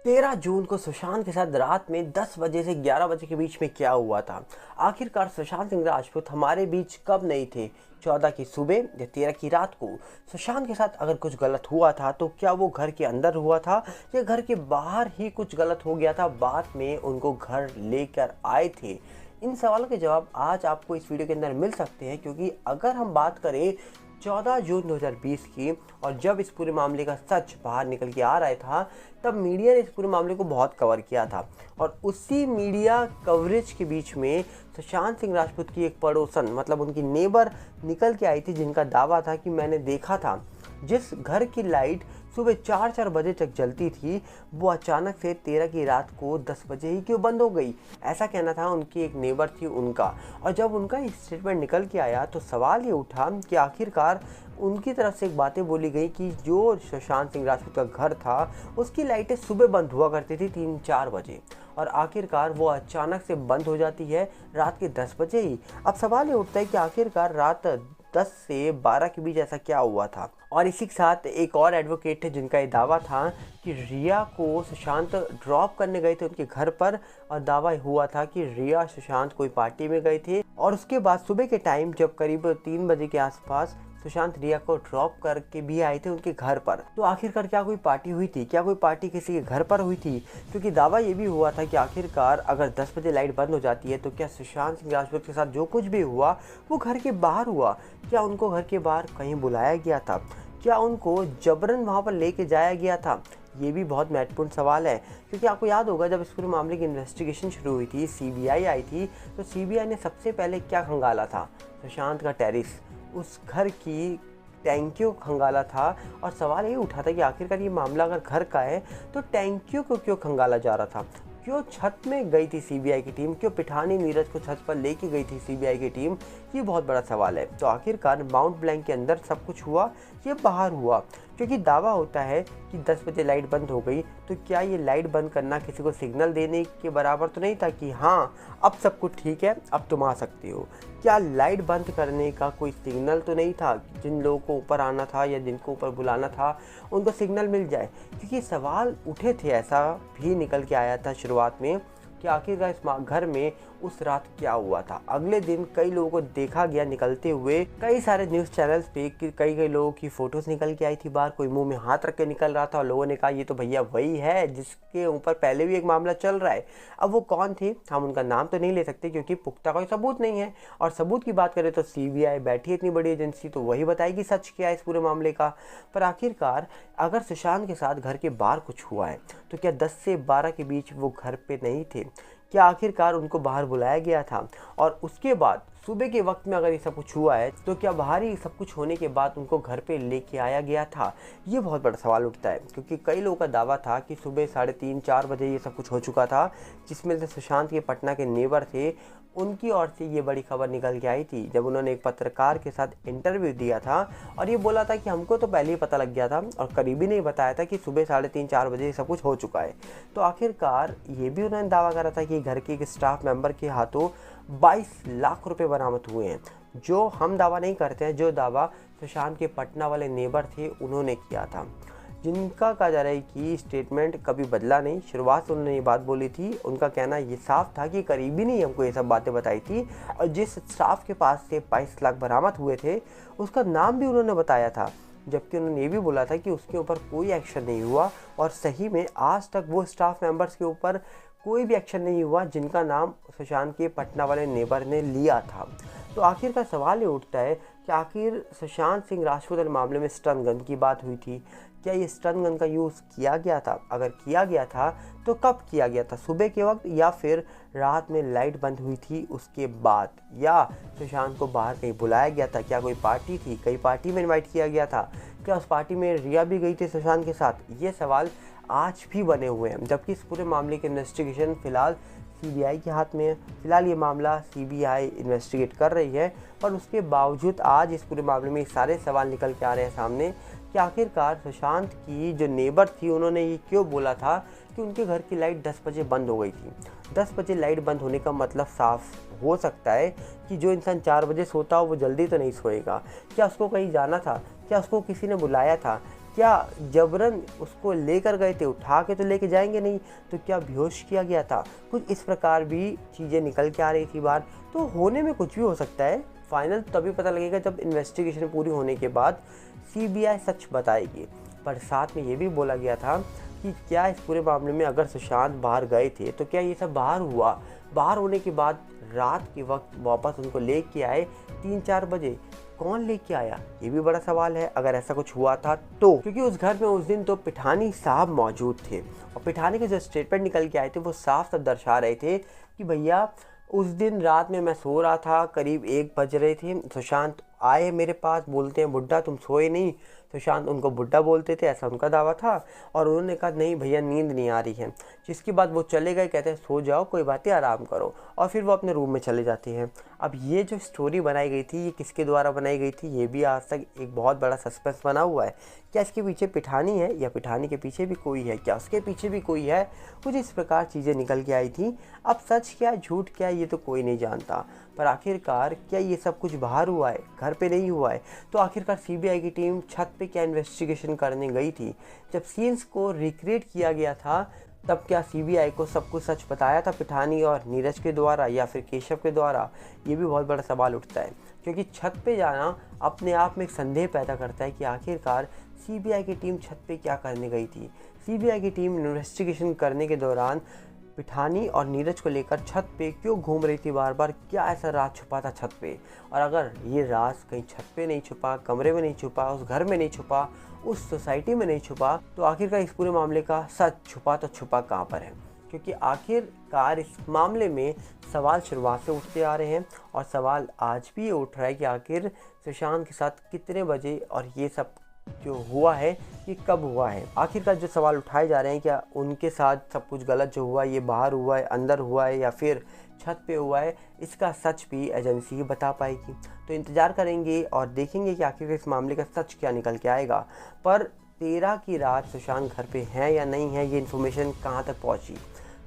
13 जून को सुशांत के साथ रात में 10 बजे से 11 बजे के बीच में क्या हुआ था। आखिरकार सुशांत सिंह राजपूत हमारे बीच कब नहीं थे। 14 की सुबह या 13 की रात को सुशांत के साथ अगर कुछ गलत हुआ था तो क्या वो घर के अंदर हुआ था या घर के बाहर ही कुछ गलत हो गया था, बाद में उनको घर लेकर आए थे। इन सवालों के जवाब आज आपको इस वीडियो के अंदर मिल सकते हैं, क्योंकि अगर हम बात करें 14 जून 2020 की, और जब इस पूरे मामले का सच बाहर निकल के आ रहा था, तब मीडिया ने इस पूरे मामले को बहुत कवर किया था। और उसी मीडिया कवरेज के बीच में सुशांत सिंह राजपूत की एक पड़ोसन, मतलब उनकी नेबर निकल के आई थी, जिनका दावा था कि मैंने देखा था जिस घर की लाइट सुबह 4-4 बजे तक जलती थी, वो अचानक से 13 की रात को 10 बजे ही क्यों बंद हो गई। ऐसा कहना था उनकी एक नेबर थी उनका। और जब उनका स्टेटमेंट निकल के आया तो सवाल ये उठा कि आखिरकार उनकी तरफ से एक बातें बोली गई कि जो सुशांत सिंह राजपूत का घर था उसकी लाइटें सुबह बंद हुआ करती थी 3-4 बजे, और आखिरकार वो अचानक से बंद हो जाती है रात के 10 बजे ही। अब सवाल ये उठता है कि आखिरकार रात 10 से 12 के बीच ऐसा क्या हुआ था। और इसी के साथ एक और एडवोकेट है जिनका ये दावा था कि रिया को सुशांत ड्रॉप करने गए थे उनके घर पर, और दावा हुआ था कि रिया सुशांत कोई पार्टी में गए थे, और उसके बाद सुबह के टाइम जब करीब 3 बजे के आसपास सुशांत रिया को ड्रॉप करके भी आए थे उनके घर पर। तो आखिरकार क्या कोई पार्टी हुई थी? क्या कोई पार्टी किसी के घर पर हुई थी? क्योंकि दावा ये भी हुआ था कि आखिरकार अगर 10 बजे लाइट बंद हो जाती है तो क्या सुशांत सिंह राजपूत के साथ जो कुछ भी हुआ वो घर के बाहर हुआ? क्या उनको घर के बाहर कहीं बुलाया गया था? क्या उनको जबरन वहाँ पर लेके जाया गया था? ये भी बहुत महत्वपूर्ण सवाल है, क्योंकि आपको याद होगा जब इस पूरे मामले की इन्वेस्टिगेशन शुरू हुई थी, सीबीआई आई थी, तो सीबीआई ने सबसे पहले क्या खंगाला था? सुशांत का टेरिस, उस घर की टैंकियों खंगाला था। और सवाल ये उठा था कि आखिरकार ये मामला अगर घर का है तो टैंकियों को क्यों खंगाला जा रहा था? क्यों छत में गई थी सीबीआई की टीम? क्यों पिठानी नीरज को छत पर लेके गई थी सीबीआई की टीम? ये बहुत बड़ा सवाल है। तो आखिरकार माउंट ब्लैंक के अंदर सब कुछ हुआ, ये बाहर हुआ? क्योंकि दावा होता है कि 10 बजे लाइट बंद हो गई, तो क्या ये लाइट बंद करना किसी को सिग्नल देने के बराबर तो नहीं था कि हाँ अब सब कुछ ठीक है, अब तुम आ सकते हो? क्या लाइट बंद करने का कोई सिग्नल तो नहीं था? जिन लोगों को ऊपर आना था या जिनको ऊपर बुलाना था उनको सिग्नल मिल जाए? क्योंकि सवाल उठे थे, ऐसा भी निकल के आया था शुरुआत में कि आखिरकार इस घर में उस रात क्या हुआ था। अगले दिन कई लोगों को देखा गया निकलते हुए, कई सारे न्यूज़ चैनल्स पे कि कई लोगों की फ़ोटोज़ निकल के आई थी बाहर। कोई मुंह में हाथ रख के निकल रहा था और लोगों ने कहा ये तो भैया वही है जिसके ऊपर पहले भी एक मामला चल रहा है। अब वो कौन थे, हम उनका नाम तो नहीं ले सकते क्योंकि पुख्ता कोई सबूत नहीं है। और सबूत की बात करें तो सीबीआई बैठी है इतनी बड़ी एजेंसी, तो वही बताएगी सच क्या है इस पूरे मामले का। पर आखिरकार अगर सुशांत के साथ घर के बाहर कुछ हुआ है तो क्या 10 से 12 के बीच वो घर पे नहीं थे? क्या आखिरकार उनको बाहर बुलाया गया था? और उसके बाद सुबह के वक्त में अगर ये सब कुछ हुआ है तो क्या बाहर ही सब कुछ होने के बाद उनको घर पे लेके आया गया था? ये बहुत बड़ा सवाल उठता है, क्योंकि कई लोगों का दावा था कि सुबह 3:30-4 बजे ये सब कुछ हो चुका था, जिसमें से सुशांत के पटना के नेबर थे, उनकी ओर से ये बड़ी खबर निकल के आई थी जब उन्होंने एक पत्रकार के साथ इंटरव्यू दिया था, और ये बोला था कि हमको तो पहले ही पता लग गया था, और करीबी ने बताया था कि सुबह 3:30-4 बजे सब कुछ हो चुका है। तो आखिरकार ये भी उन्होंने दावा करा था कि घर के एक स्टाफ मेंबर के हाथों 22 लाख रुपए बरामद हुए हैं, जो हम दावा नहीं करते हैं, जो दावा सुशांत के पटना वाले नेबर थे उन्होंने किया था, जिनका कहा जा रहा है कि स्टेटमेंट कभी बदला नहीं। शुरुआत से उन्होंने ये बात बोली थी, उनका कहना ये साफ था कि करीबी ने हमको ये सब बातें बताई थी, और जिस स्टाफ के पास से 22 लाख बरामद हुए थे उसका नाम भी उन्होंने बताया था, जबकि उन्होंने ये भी बोला था कि उसके ऊपर कोई एक्शन नहीं हुआ। और सही में आज तक वो स्टाफ मेंबर्स के ऊपर कोई भी एक्शन नहीं हुआ जिनका नाम सुशांत के पटना वाले नेबर ने लिया था। तो आखिर का सवाल ये उठता है कि आखिर सुशांत सिंह राजपूत मामले में स्टन गन की बात हुई थी, क्या ये स्टन गन का यूज़ किया गया था? अगर किया गया था तो कब किया गया था, सुबह के वक्त या फिर रात में लाइट बंद हुई थी उसके बाद, या सुशांत को बाहर कहीं बुलाया गया था? क्या कोई पार्टी थी, कई पार्टी में इनवाइट किया गया था? क्या उस पार्टी में रिया भी गई थी सुशांत के साथ? ये सवाल आज भी बने हुए हैं, जबकि इस पूरे मामले की इन्वेस्टिगेशन फ़िलहाल सीबीआई के हाथ में है। फिलहाल ये मामला सीबीआई इन्वेस्टिगेट कर रही है, पर उसके बावजूद आज इस पूरे मामले में सारे सवाल निकल के आ रहे हैं सामने कि आखिरकार सुशांत की जो नेबर थी उन्होंने ये क्यों बोला था कि उनके घर की लाइट 10 बजे बंद हो गई थी। 10 बजे लाइट बंद होने का मतलब साफ हो सकता है कि जो इंसान 4 बजे सोता हो वो जल्दी तो नहीं सोएगा। क्या उसको कहीं जाना था? क्या उसको किसी ने बुलाया था? क्या जबरन उसको लेकर गए थे, उठा के तो लेके जाएंगे नहीं, तो क्या बेहोश किया गया था? कुछ इस प्रकार भी चीज़ें निकल के आ रही थी बाहर। तो होने में कुछ भी हो सकता है, फाइनल तभी पता लगेगा जब इन्वेस्टिगेशन पूरी होने के बाद सीबीआई सच बताएगी। पर साथ में ये भी बोला गया था कि क्या इस पूरे मामले में अगर सुशांत बाहर गए थे तो क्या ये सब बाहर हुआ, बाहर होने के बाद रात के वक्त वापस उनको लेके आए 3-4 बजे, कौन लेके आया? ये भी बड़ा सवाल है अगर ऐसा कुछ हुआ था तो। क्योंकि उस घर में उस दिन तो पिठानी साहब मौजूद थे और पिठानी के जो स्टेटमेंट निकल के आए थे वो साफ साफ दर्शा रहे थे कि भैया उस दिन रात में मैं सो रहा था, करीब 1 बज रहे थे, सुशांत आए मेरे पास, बोलते हैं बुड्ढा तुम सोए नहीं। सुशांत उनको बुड्ढा बोलते थे, ऐसा उनका दावा था। और उन्होंने कहा नहीं भैया नींद नहीं आ रही है, जिसके बाद वो चले गए, कहते हैं सो जाओ कोई बात नहीं आराम करो, और फिर वो अपने रूम में चले जाते हैं। अब ये जो स्टोरी बनाई गई थी ये किसके द्वारा बनाई गई थी, ये भी आज तक एक बहुत बड़ा सस्पेंस बना हुआ है। क्या इसके पीछे पिठानी है या पिठानी के पीछे भी कोई है, क्या उसके पीछे भी कोई है? कुछ इस प्रकार चीज़ें निकल के आई थी। अब सच क्या झूठ क्या ये तो कोई नहीं जानता, पर आखिरकार क्या ये सब कुछ बाहर हुआ है, घर पे नहीं हुआ है? तो आखिरकार सीबीआई की टीम छत पे क्या इन्वेस्टिगेशन करने गई थी? जब सीन्स को रिक्रिएट किया गया था तब क्या सीबीआई को सब कुछ सच बताया था पिठानी और नीरज के द्वारा या फिर केशव के द्वारा? ये भी बहुत बड़ा सवाल उठता है, क्योंकि छत पे जाना अपने आप में एक संदेह पैदा करता है कि आखिरकार सीबीआई की टीम छत पे क्या करने गई थी। सीबीआई की टीम इन्वेस्टिगेशन करने के दौरान पिठानी और नीरज को लेकर छत पे क्यों घूम रही थी बार बार? क्या ऐसा राज छुपा था छत पे? और अगर ये राज कहीं छत पे नहीं छुपा, कमरे में नहीं छुपा, उस घर में नहीं छुपा, उस सोसाइटी में नहीं छुपा, तो आखिरकार इस पूरे मामले का सच छुपा तो छुपा कहाँ पर है? क्योंकि आखिरकार इस मामले में सवाल शुरुआत से उठते आ रहे हैं और सवाल आज भी ये उठ रहा है कि आखिर सुशांत के साथ कितने बजे और ये सब जो हुआ है ये कब हुआ है? आखिरकार जो सवाल उठाए जा रहे हैं, क्या उनके साथ सब कुछ गलत जो हुआ है ये बाहर हुआ है, अंदर हुआ है, या फिर छत पे हुआ है? इसका सच भी एजेंसी ही बता पाएगी। तो इंतज़ार करेंगे और देखेंगे कि आखिर इस मामले का सच क्या निकल के आएगा। पर 13 की रात सुशांत घर पे है या नहीं है, ये इन्फॉर्मेशन कहाँ तक पहुँची?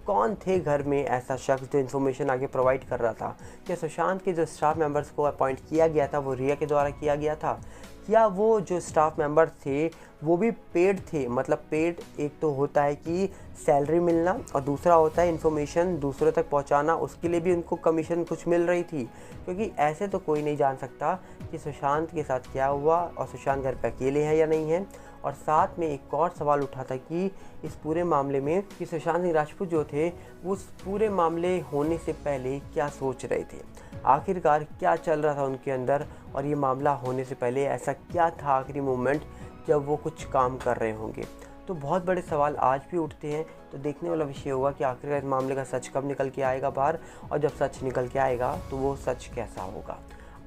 कौन थे घर में ऐसा शख्स जो इन्फॉर्मेशन आगे प्रोवाइड कर रहा था? क्या सुशांत के जो स्टाफ मेंबर्स को अपॉइंट किया गया था वो रिया के द्वारा किया गया था? क्या वो जो स्टाफ मेंबर थे वो भी पेड थे? मतलब पेड एक तो होता है कि सैलरी मिलना और दूसरा होता है इन्फॉर्मेशन दूसरों तक पहुंचाना, उसके लिए भी उनको कमीशन कुछ मिल रही थी। क्योंकि ऐसे तो कोई नहीं जान सकता कि सुशांत के साथ क्या हुआ और सुशांत घर पे अकेले हैं या नहीं है। और साथ में एक और सवाल उठा था कि इस पूरे मामले में कि सुशांत सिंह राजपूत जो थे वो उस पूरे मामले होने से पहले क्या सोच रहे थे, आखिरकार क्या चल रहा था उनके अंदर, और ये मामला होने से पहले ऐसा क्या था आखिरी मोमेंट जब वो कुछ काम कर रहे होंगे। तो बहुत बड़े सवाल आज भी उठते हैं। तो देखने वाला विषय होगा कि आखिरकार इस मामले का सच कब निकल के आएगा बाहर, और जब सच निकल के आएगा तो वो सच कैसा होगा।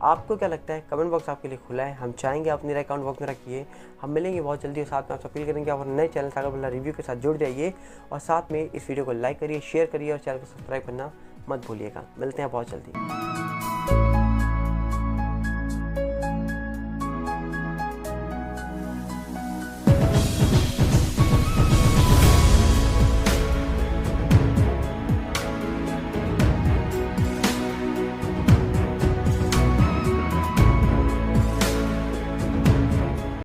आपको क्या लगता है? कमेंट बॉक्स आपके लिए खुला है, हम चाहेंगे आप मेरा अकाउंट बॉक्स में रखिए। हम मिलेंगे बहुत जल्दी और साथ में आपसे अपील करेंगे आप नए चैनल सागर बल्ला रिव्यू के साथ जुड़ जाइए और साथ में इस वीडियो को लाइक करिए, शेयर करिए और चैनल को सब्सक्राइब करना मत भूलिएगा। मिलते हैं बहुत जल्दी।